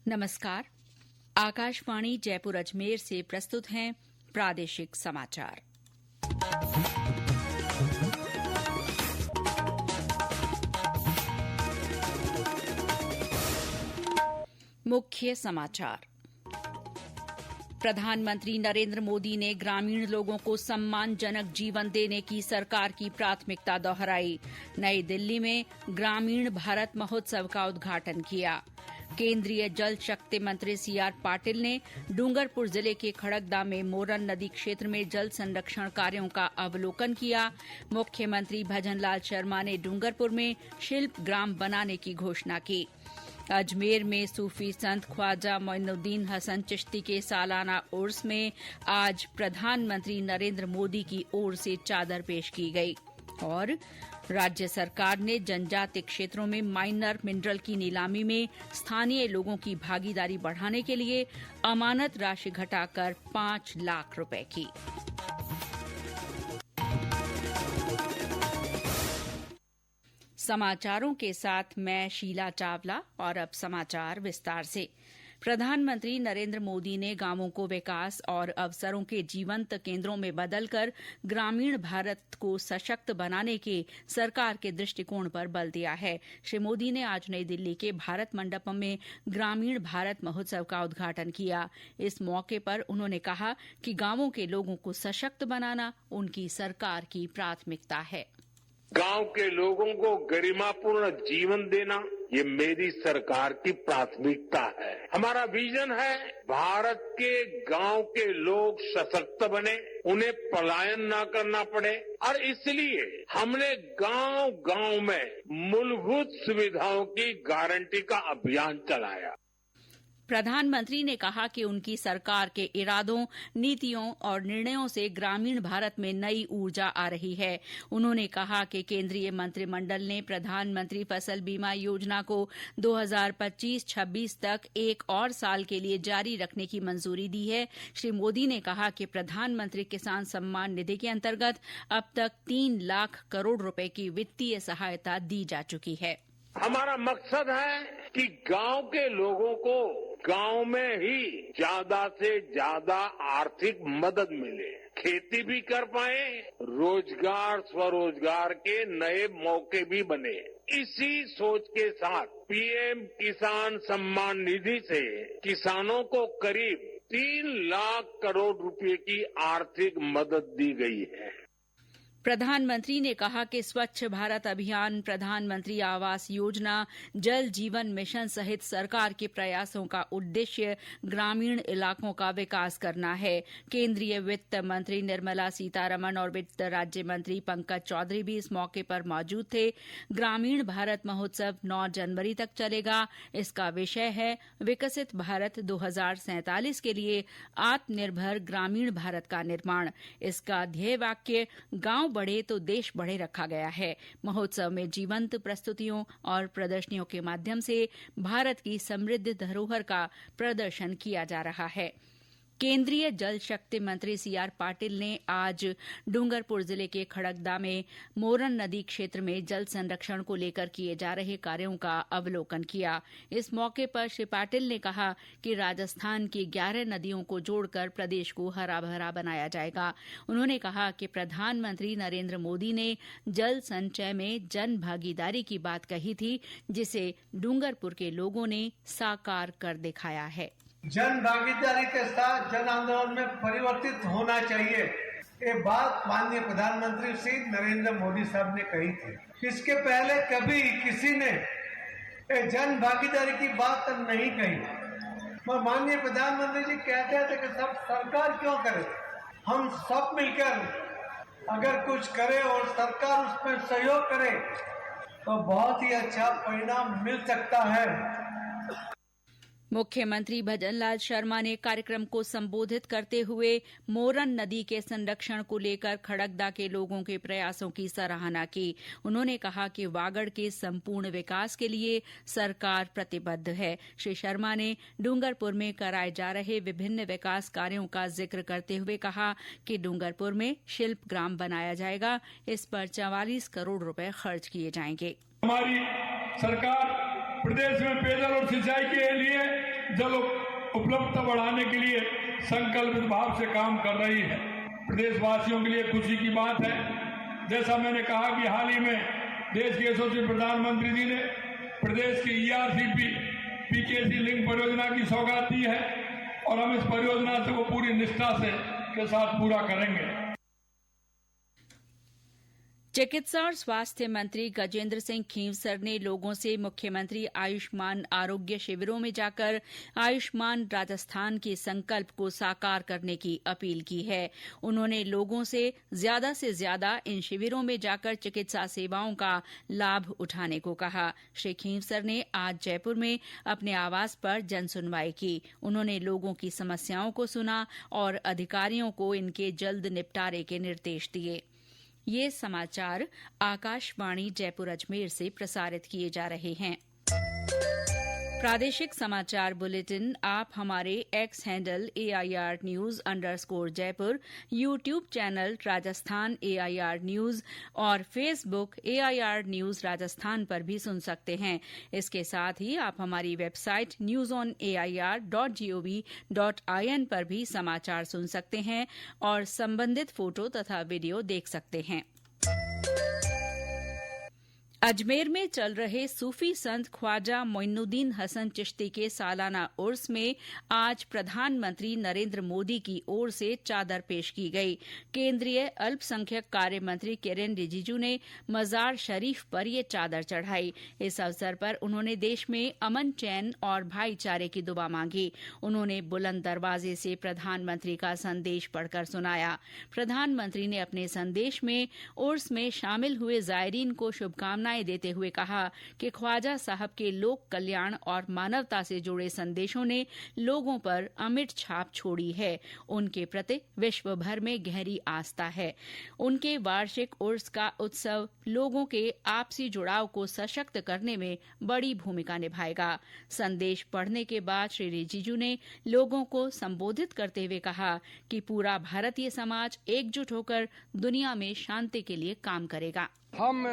नमस्कार। आकाशवाणी जयपुर अजमेर से प्रस्तुत हैं प्रादेशिक समाचार। मुख्य समाचार। प्रधानमंत्री नरेंद्र मोदी ने ग्रामीण लोगों को सम्मानजनक जीवन देने की सरकार की प्राथमिकता दोहराई। नई दिल्ली में ग्रामीण भारत महोत्सव का उद्घाटन किया। केंद्रीय जल शक्ति मंत्री सीआर पाटिल ने डूंगरपुर जिले के खड़गदा में मोरन नदी क्षेत्र में जल संरक्षण कार्यों का अवलोकन किया। मुख्यमंत्री भजनलाल शर्मा ने डूंगरपुर में शिल्प ग्राम बनाने की घोषणा की। अजमेर में सूफी संत ख्वाजा मोइनुद्दीन हसन चिश्ती के सालाना उर्स में आज प्रधानमंत्री नरेंद्र मोदी की ओर से चादर पेश की गई। और राज्य सरकार ने जनजातीय क्षेत्रों में माइनर मिनरल की नीलामी में स्थानीय लोगों की भागीदारी बढ़ाने के लिए अमानत राशि घटाकर 5 लाख रुपए की। समाचारों के साथ मैं शीला चावला और अब समाचार विस्तार से। प्रधानमंत्री नरेंद्र मोदी ने गांवों को विकास और अवसरों के जीवंत केंद्रों में बदलकर ग्रामीण भारत को सशक्त बनाने के सरकार के दृष्टिकोण पर बल दिया है। श्री मोदी ने आज नई दिल्ली के भारत मंडपम में ग्रामीण भारत महोत्सव का उद्घाटन किया। इस मौके पर उन्होंने कहा कि गांवों के लोगों को सशक्त बनाना उनकी सरकार की प्राथमिकता है। गांव के लोगों को गरिमापूर्ण जीवन देना ये मेरी सरकार की प्राथमिकता है। हमारा विजन है भारत के गांव के लोग सशक्त बने, उन्हें पलायन ना करना पड़े और इसलिए हमने गांव गांव में मूलभूत सुविधाओं की गारंटी का अभियान चलाया। प्रधानमंत्री ने कहा कि उनकी सरकार के इरादों, नीतियों और निर्णयों से ग्रामीण भारत में नई ऊर्जा आ रही है। उन्होंने कहा कि केंद्रीय मंत्रिमंडल ने प्रधानमंत्री फसल बीमा योजना को 2025-26 तक एक और साल के लिए जारी रखने की मंजूरी दी है। श्री मोदी ने कहा कि प्रधानमंत्री किसान सम्मान निधि के अंतर्गत अब तक 3 लाख करोड़ रुपए की वित्तीय सहायता दी जा चुकी है। हमारा मकसद है कि गांव के लोगों को गांव में ही ज्यादा से ज्यादा आर्थिक मदद मिले, खेती भी कर पाए, रोजगार स्वरोजगार के नए मौके भी बने। इसी सोच के साथ पीएम किसान सम्मान निधि से किसानों को करीब 3 लाख करोड़ रुपए की आर्थिक मदद दी गई है। प्रधानमंत्री ने कहा कि स्वच्छ भारत अभियान, प्रधानमंत्री आवास योजना, जल जीवन मिशन सहित सरकार के प्रयासों का उद्देश्य ग्रामीण इलाकों का विकास करना है। केंद्रीय वित्त मंत्री निर्मला सीतारमण और वित्त राज्य मंत्री पंकज चौधरी भी इस मौके पर मौजूद थे। ग्रामीण भारत महोत्सव 9 जनवरी तक चलेगा। इसका विषय है विकसित भारत 2047 के लिए आत्मनिर्भर ग्रामीण भारत का निर्माण। इसका ध्येय वाक्य गांव बढ़े तो देश बढ़े रखा गया है। महोत्सव में जीवंत प्रस्तुतियों और प्रदर्शनियों के माध्यम से भारत की समृद्ध धरोहर का प्रदर्शन किया जा रहा है। केंद्रीय जल शक्ति मंत्री सीआर पाटिल ने आज डूंगरपुर जिले के खड़गदा में मोरन नदी क्षेत्र में जल संरक्षण को लेकर किए जा रहे कार्यों का अवलोकन किया। इस मौके पर श्री पाटिल ने कहा कि राजस्थान की 11 नदियों को जोड़कर प्रदेश को हरा भरा बनाया जाएगा। उन्होंने कहा कि प्रधानमंत्री नरेंद्र मोदी ने जल संचय में जन भागीदारी की बात कही थी, जिसे डूंगरपुर के लोगों ने साकार कर दिखाया है। जन भागीदारी के साथ जन आंदोलन में परिवर्तित होना चाहिए, ये बात माननीय प्रधानमंत्री श्री नरेंद्र मोदी साहब ने कही थी। इसके पहले कभी किसी ने जन भागीदारी की बात नहीं कही। और माननीय प्रधानमंत्री जी कहते थे कि सब सरकार क्यों करे, हम सब मिलकर अगर कुछ करे और सरकार उसमें सहयोग करे तो बहुत ही अच्छा परिणाम मिल सकता है। मुख्यमंत्री भजनलाल शर्मा ने कार्यक्रम को संबोधित करते हुए मोरन नदी के संरक्षण को लेकर खड़गदा के लोगों के प्रयासों की सराहना की। उन्होंने कहा कि वागड़ के संपूर्ण विकास के लिए सरकार प्रतिबद्ध है। श्री शर्मा ने डूंगरपुर में कराए जा रहे विभिन्न विकास कार्यों का जिक्र करते हुए कहा कि डूंगरपुर में शिल्प ग्राम बनाया जाएगा। इस पर 44 करोड़ रुपए खर्च किए जाएंगे। हमारी सरकार प्रदेश में पेयजल और सिंचाई के लिए जल उपलब्धता बढ़ाने के लिए संकल्पित भाव से काम कर रही है। प्रदेशवासियों के लिए खुशी की बात है, जैसा मैंने कहा कि हाल ही में देश के यशस्वी प्रधानमंत्री जी ने प्रदेश की ERCP PKC लिंक परियोजना की सौगात दी है और हम इस परियोजना से वो पूरी निष्ठा के साथ पूरा करेंगे। चिकित्सा और स्वास्थ्य मंत्री गजेंद्र सिंह खींवसर ने लोगों से मुख्यमंत्री आयुष्मान आरोग्य शिविरों में जाकर आयुष्मान राजस्थान के संकल्प को साकार करने की अपील की है। उन्होंने लोगों से ज्यादा इन शिविरों में जाकर चिकित्सा सेवाओं का लाभ उठाने को कहा। श्री खींवसर ने आज जयपुर में अपने आवास पर जनसुनवाई की। उन्होंने लोगों की समस्याओं को सुना और अधिकारियों को इनके जल्द निपटारे के निर्देश दिए। ये समाचार आकाशवाणी जयपुर अजमेर से प्रसारित किए जा रहे हैं। प्रादेशिक समाचार बुलेटिन आप हमारे x handle AIR News _ YouTube channel Rajasthan AIR News और फेसबुक AIR News राजस्थान पर भी सुन सकते हैं। इसके साथ ही आप हमारी वेबसाइट newsonair.gov.in पर भी समाचार सुन सकते हैं और संबंधित फोटो तथा वीडियो देख सकते हैं। अजमेर में चल रहे सूफी संत ख्वाजा मोइनुद्दीन हसन चिश्ती के सालाना उर्स में आज प्रधानमंत्री नरेंद्र मोदी की ओर से चादर पेश की गई। केंद्रीय अल्पसंख्यक कार्य मंत्री किरेन रिजिजू ने मजार शरीफ पर ये चादर चढ़ाई। इस अवसर पर उन्होंने देश में अमन, चैन और भाईचारे की दुआ मांगी। उन्होंने बुलंद दरवाजे से प्रधानमंत्री का संदेश पढ़कर सुनाया। प्रधानमंत्री ने अपने संदेश में उर्स में शामिल हुए जायरीन को शुभकामनाएं देते हुए कहा कि ख्वाजा साहब के लोक कल्याण और मानवता से जुड़े संदेशों ने लोगों पर अमिट छाप छोड़ी है। उनके प्रति विश्व भर में गहरी आस्था है। उनके वार्षिक उर्स का उत्सव लोगों के आपसी जुड़ाव को सशक्त करने में बड़ी भूमिका निभाएगा। संदेश पढ़ने के बाद श्री रिजिजू ने लोगों को संबोधित करते हुए कहा कि पूरा भारतीय समाज एकजुट होकर दुनिया में शांति के लिए काम करेगा। हम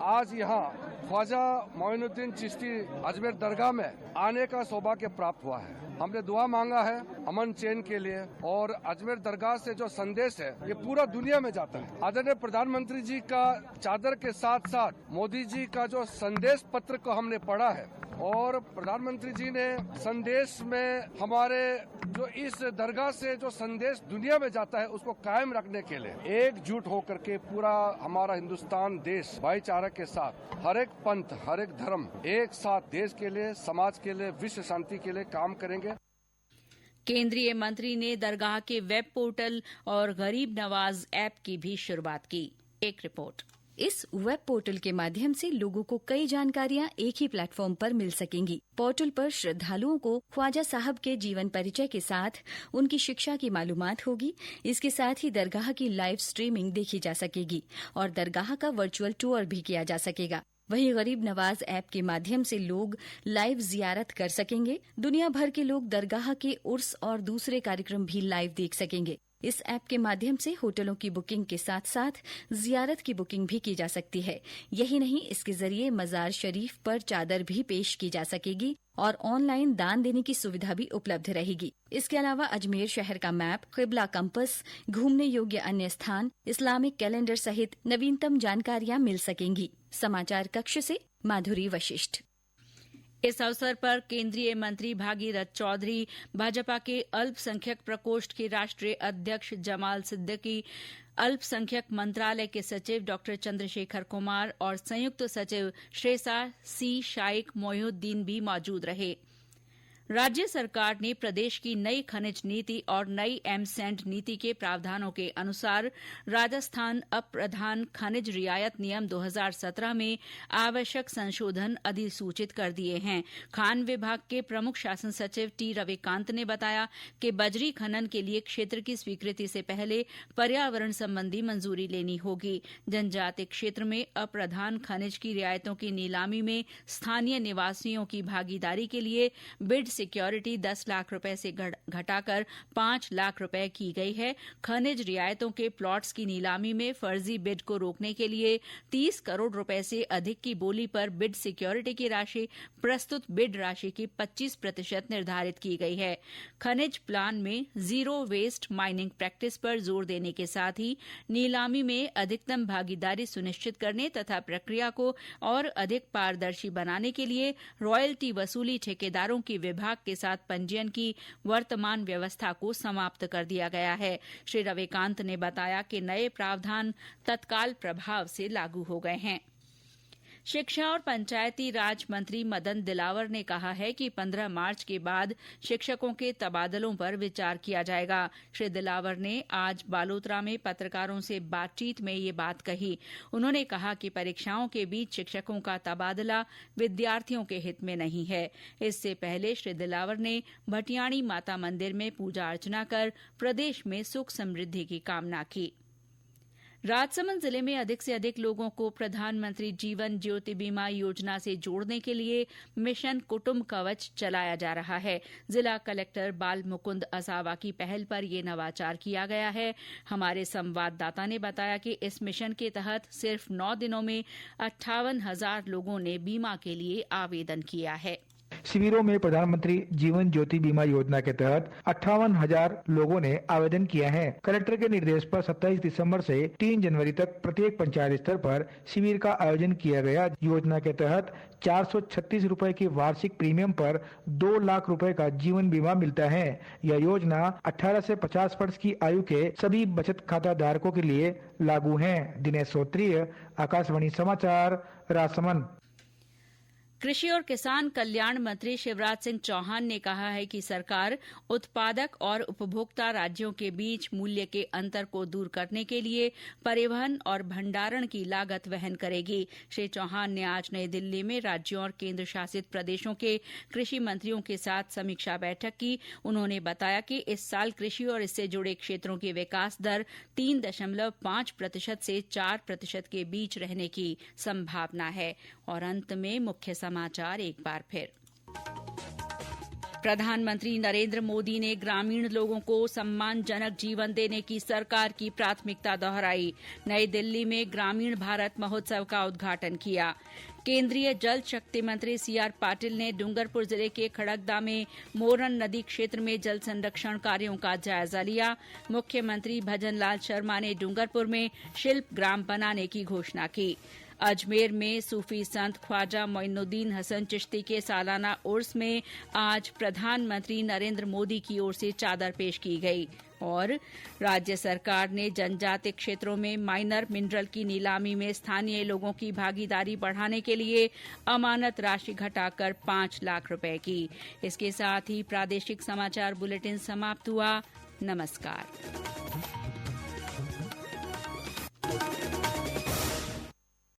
आज यहाँ ख्वाजा मोइनुद्दीन चिश्ती अजमेर दरगाह में आने का सौभाग्य प्राप्त हुआ है। हमने दुआ मांगा है अमन चैन के लिए और अजमेर दरगाह से जो संदेश है ये पूरा दुनिया में जाता है। आदरणीय प्रधानमंत्री जी का चादर के साथ साथ मोदी जी का जो संदेश पत्र को हमने पढ़ा है और प्रधानमंत्री जी ने संदेश में हमारे जो इस दरगाह से जो संदेश दुनिया में जाता है उसको कायम रखने के लिए एकजुट होकर के पूरा हमारा हिंदुस्तान देश भाईचारा के साथ हर एक पंथ, हर एक धर्म एक साथ देश के लिए, समाज के लिए, विश्व शांति के लिए काम करेंगे। केंद्रीय मंत्री ने दरगाह के वेब पोर्टल और गरीब नवाज ऐप की भी शुरुआत की। एक रिपोर्ट। इस वेब पोर्टल के माध्यम से लोगों को कई जानकारियां एक ही प्लेटफॉर्म पर मिल सकेंगी। पोर्टल पर श्रद्धालुओं को ख्वाजा साहब के जीवन परिचय के साथ उनकी शिक्षा की मालूमात होगी। इसके साथ ही दरगाह की लाइव स्ट्रीमिंग देखी जा सकेगी और दरगाह का वर्चुअल टूर भी किया जा सकेगा। वहीं गरीब नवाज ऐप के माध्यम से लोग लाइव जियारत कर सकेंगे। दुनिया भर के लोग दरगाह के उर्स और दूसरे कार्यक्रम भी लाइव देख सकेंगे। इस ऐप के माध्यम से होटलों की बुकिंग के साथ साथ जियारत की बुकिंग भी की जा सकती है। यही नहीं, इसके जरिए मजार शरीफ पर चादर भी पेश की जा सकेगी और ऑनलाइन दान देने की सुविधा भी उपलब्ध रहेगी। इसके अलावा अजमेर शहर का मैप, क़िबला कंपस, घूमने योग्य अन्य स्थान, इस्लामिक कैलेंडर सहित नवीनतम जानकारियां मिल सकेंगी। समाचार कक्ष से माधुरी वशिष्ठ। इस अवसर पर केंद्रीय मंत्री भागीरथ चौधरी, भाजपा के अल्पसंख्यक प्रकोष्ठ के राष्ट्रीय अध्यक्ष जमाल सिद्दीकी, अल्पसंख्यक मंत्रालय के सचिव डॉक्टर चंद्रशेखर कुमार और संयुक्त सचिव श्रेसा सी शाइक मोइनुद्दीन भी मौजूद रहे। राज्य सरकार ने प्रदेश की नई खनिज नीति और नई एमसेंड नीति के प्रावधानों के अनुसार राजस्थान अप्रधान खनिज रियायत नियम 2017 में आवश्यक संशोधन अधिसूचित कर दिए हैं। खान विभाग के प्रमुख शासन सचिव टी रविकांत ने बताया कि बजरी खनन के लिए क्षेत्र की स्वीकृति से पहले पर्यावरण संबंधी मंजूरी लेनी होगी। जनजातीय क्षेत्र में अप्रधान खनिज की रियायतों की नीलामी में स्थानीय निवासियों की भागीदारी के लिए बिड सिक्योरिटी 10 लाख रुपए से घटाकर 5 लाख रुपए की गई है। खनिज रियायतों के प्लॉट्स की नीलामी में फर्जी बिड को रोकने के लिए 30 करोड़ रुपए से अधिक की बोली पर बिड सिक्योरिटी की राशि प्रस्तुत बिड राशि की 25% निर्धारित की गई है। खनिज प्लान में जीरो वेस्ट माइनिंग प्रैक्टिस पर जोर देने के साथ ही नीलामी में अधिकतम भागीदारी सुनिश्चित करने तथा प्रक्रिया को और अधिक पारदर्शी बनाने के लिए रॉयल्टी वसूली ठेकेदारों की विभाग के साथ पंजीयन की वर्तमान व्यवस्था को समाप्त कर दिया गया है। श्री रविकांत ने बताया कि नए प्रावधान तत्काल प्रभाव से लागू हो गए हैं। शिक्षा और पंचायती राज मंत्री मदन दिलावर ने कहा है कि 15 मार्च के बाद शिक्षकों के तबादलों पर विचार किया जाएगा। श्री दिलावर ने आज बालोतरा में पत्रकारों से बातचीत में ये बात कही। उन्होंने कहा कि परीक्षाओं के बीच शिक्षकों का तबादला विद्यार्थियों के हित में नहीं है। इससे पहले श्री दिलावर ने भटियाणी माता मंदिर में पूजा अर्चना कर प्रदेश में सुख समृद्धि की कामना की। राजसमंद जिले में अधिक से अधिक लोगों को प्रधानमंत्री जीवन ज्योति बीमा योजना से जोड़ने के लिए मिशन कुटुंब कवच चलाया जा रहा है। जिला कलेक्टर बाल मुकुंद असावा की पहल पर यह नवाचार किया गया है। हमारे संवाददाता ने बताया कि इस मिशन के तहत सिर्फ 9 दिनों में 58,000 लोगों ने बीमा के लिए आवेदन किया है। शिविरों में प्रधानमंत्री जीवन ज्योति बीमा योजना के तहत 58,000 लोगों ने आवेदन किया है। कलेक्टर के निर्देश पर 27 दिसंबर से 3 जनवरी तक प्रत्येक पंचायत स्तर पर शिविर का आयोजन किया गया। योजना के तहत 436 रुपए की वार्षिक प्रीमियम पर 2 लाख रुपए का जीवन बीमा मिलता है। यह योजना 18 से 50 वर्ष की आयु के सभी बचत खाता धारकों के लिए लागू है। दिनेश सोत्रीय, आकाशवाणी समाचार, राजसमंद। कृषि और किसान कल्याण मंत्री शिवराज सिंह चौहान ने कहा है कि सरकार उत्पादक और उपभोक्ता राज्यों के बीच मूल्य के अंतर को दूर करने के लिए परिवहन और भंडारण की लागत वहन करेगी। श्री चौहान ने आज नई दिल्ली में राज्यों और केंद्र शासित प्रदेशों के कृषि मंत्रियों के साथ समीक्षा बैठक की। उन्होंने बताया कि इस साल कृषि और इससे जुड़े क्षेत्रों की विकास दर 3.5% से 4% के बीच रहने की संभावना है। और अंत में मुख्य समाचार एक बार फिर। प्रधानमंत्री नरेंद्र मोदी ने ग्रामीण लोगों को सम्मानजनक जीवन देने की सरकार की प्राथमिकता दोहराई। नई दिल्ली में ग्रामीण भारत महोत्सव का उद्घाटन किया। केंद्रीय जल शक्ति मंत्री सीआर पाटिल ने डूंगरपुर जिले के खड़गदा में मोरन नदी क्षेत्र में जल संरक्षण कार्यों का जायजा लिया। मुख्यमंत्री भजनलाल शर्मा ने डूंगरपुर में शिल्प ग्राम बनाने की घोषणा की। अजमेर में सूफी संत ख्वाजा मोइनुद्दीन हसन चिश्ती के सालाना उर्स में आज प्रधानमंत्री नरेंद्र मोदी की ओर से चादर पेश की गई। और राज्य सरकार ने जनजातीय क्षेत्रों में माइनर मिनरल की नीलामी में स्थानीय लोगों की भागीदारी बढ़ाने के लिए अमानत राशि घटाकर 5 लाख रुपए की। इसके साथ ही प्रादेशिक समाचार बुलेटिन समाप्त हुआ। नमस्कार।